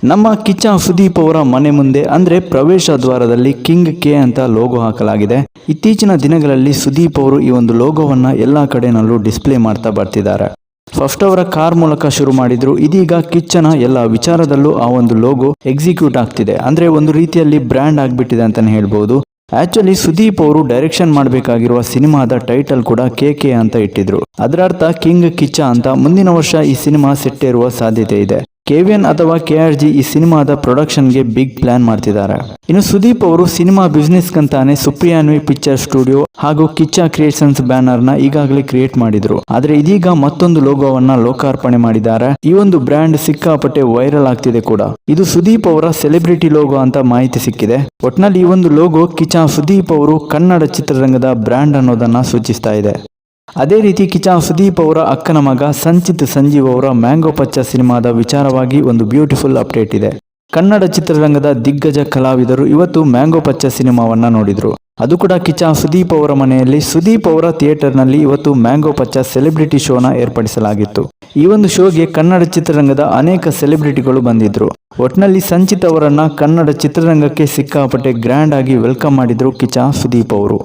ನಮ್ಮ ಕಿಚ್ಚ ಸುದೀಪ್ ಅವರ ಮನೆ ಮುಂದೆ ಅಂದ್ರೆ ಪ್ರವೇಶ ದ್ವಾರದಲ್ಲಿ ಕಿಂಗ್ ಕೆ ಅಂತ ಲೋಗೋ ಹಾಕಲಾಗಿದೆ. ಇತ್ತೀಚಿನ ದಿನಗಳಲ್ಲಿ ಸುದೀಪ್ ಅವರು ಈ ಒಂದು ಲೋಗೋವನ್ನ ಎಲ್ಲಾ ಕಡೆನಲ್ಲೂ ಡಿಸ್ಪ್ಲೇ ಮಾಡ್ತಾ ಬರ್ತಿದ್ದಾರೆ. ಫಸ್ಟ್ ಅವರ ಕಾರ್ ಮೂಲಕ ಶುರು ಮಾಡಿದ್ರು. ಇದೀಗ ಕಿಚ್ಚನ ಎಲ್ಲ ವಿಚಾರದಲ್ಲೂ ಆ ಒಂದು ಲೋಗೋ ಎಕ್ಸಿಕ್ಯೂಟ್ ಆಗ್ತಿದೆ. ಅಂದ್ರೆ ಒಂದು ರೀತಿಯಲ್ಲಿ ಬ್ರ್ಯಾಂಡ್ ಆಗ್ಬಿಟ್ಟಿದೆ ಅಂತಾನೆ ಹೇಳ್ಬಹುದು. ಆಕ್ಚುಲಿ ಸುದೀಪ್ ಅವರು ಡೈರೆಕ್ಷನ್ ಮಾಡಬೇಕಾಗಿರುವ ಸಿನಿಮಾದ ಟೈಟಲ್ ಕೂಡ ಕೆ ಅಂತ ಇಟ್ಟಿದ್ರು. ಅದರ ಅರ್ಥ ಕಿಂಗ್ ಕಿಚ್ಚ ಅಂತ. ಮುಂದಿನ ವರ್ಷ ಈ ಸಿನಿಮಾ ಸೆಟ್ಟೇರುವ ಸಾಧ್ಯತೆ ಇದೆ. KVN ಅಥವಾ KRG ಈ ಸಿನಿಮಾದ ಪ್ರೊಡಕ್ಷನ್ಗೆ ಬಿಗ್ ಪ್ಲಾನ್ ಮಾಡ್ತಿದ್ದಾರೆ. ಇನ್ನು ಸುದೀಪ್ ಅವರು ಸಿನಿಮಾ ಬಿಸ್ನೆಸ್ ಕಂತಾನೆ ಸುಪ್ರಿಯಾನ್ವಿ ಪಿಕ್ಚರ್ ಸ್ಟುಡಿಯೋ ಹಾಗೂ ಕಿಚ್ಚ ಕ್ರಿಯೇಷನ್ಸ್ ಬ್ಯಾನರ್ ನ ಈಗಾಗಲೇ ಕ್ರಿಯೇಟ್ ಮಾಡಿದ್ರು. ಆದ್ರೆ ಇದೀಗ ಮತ್ತೊಂದು ಲೋಗೋವನ್ನ ಲೋಕಾರ್ಪಣೆ ಮಾಡಿದ್ದಾರೆ. ಈ ಒಂದು ಬ್ರ್ಯಾಂಡ್ ಸಿಕ್ಕಾಪಟ್ಟೆ ವೈರಲ್ ಆಗ್ತಿದೆ ಕೂಡ. ಇದು ಸುದೀಪ್ ಅವರ ಸೆಲೆಬ್ರಿಟಿ ಲೋಗೋ ಅಂತ ಮಾಹಿತಿ ಸಿಕ್ಕಿದೆ. ಒಟ್ನಲ್ಲಿ ಈ ಒಂದು ಲೋಗೋ ಕಿಚ್ಚ ಸುದೀಪ್ ಅವರು ಕನ್ನಡ ಚಿತ್ರರಂಗದ ಬ್ರ್ಯಾಂಡ್ ಅನ್ನೋದನ್ನ ಸೂಚಿಸ್ತಾ ಇದೆ. ಅದೇ ರೀತಿ ಕಿಚ್ಚ ಸುದೀಪ್ ಅವರ ಅಕ್ಕನ ಮಗ ಸಂಚಿತ್ ಸಂಜೀವ್ ಅವರ ಮ್ಯಾಂಗೋ ಪಚ್ಚ ಸಿನಿಮಾದ ವಿಚಾರವಾಗಿ ಒಂದು ಬ್ಯೂಟಿಫುಲ್ ಅಪ್ಡೇಟ್ ಇದೆ. ಕನ್ನಡ ಚಿತ್ರರಂಗದ ದಿಗ್ಗಜ ಕಲಾವಿದರು ಇವತ್ತು ಮ್ಯಾಂಗೋ ಪಚ್ಚ ಸಿನಿಮಾವನ್ನ ನೋಡಿದ್ರು. ಅದು ಕೂಡ ಕಿಚ್ಚ ಸುದೀಪ್ ಅವರ ಮನೆಯಲ್ಲಿ. ಸುದೀಪ್ ಅವರ ಥಿಯೇಟರ್ನಲ್ಲಿ ಇವತ್ತು ಮ್ಯಾಂಗೋ ಪಚ್ಚ ಸೆಲೆಬ್ರಿಟಿ ಶೋನ ಏರ್ಪಡಿಸಲಾಗಿತ್ತು. ಈ ಒಂದು ಶೋಗೆ ಕನ್ನಡ ಚಿತ್ರರಂಗದ ಅನೇಕ ಸೆಲೆಬ್ರಿಟಿಗಳು ಬಂದಿದ್ರು. ಒಟ್ನಲ್ಲಿ ಸಂಚಿತ್ ಅವರನ್ನ ಕನ್ನಡ ಚಿತ್ರರಂಗಕ್ಕೆ ಸಿಕ್ಕಾಪಟ್ಟೆ ಗ್ರ್ಯಾಂಡ್ ಆಗಿ ವೆಲ್ಕಮ್ ಮಾಡಿದ್ರು ಕಿಚ್ಚ ಸುದೀಪ್ ಅವರು.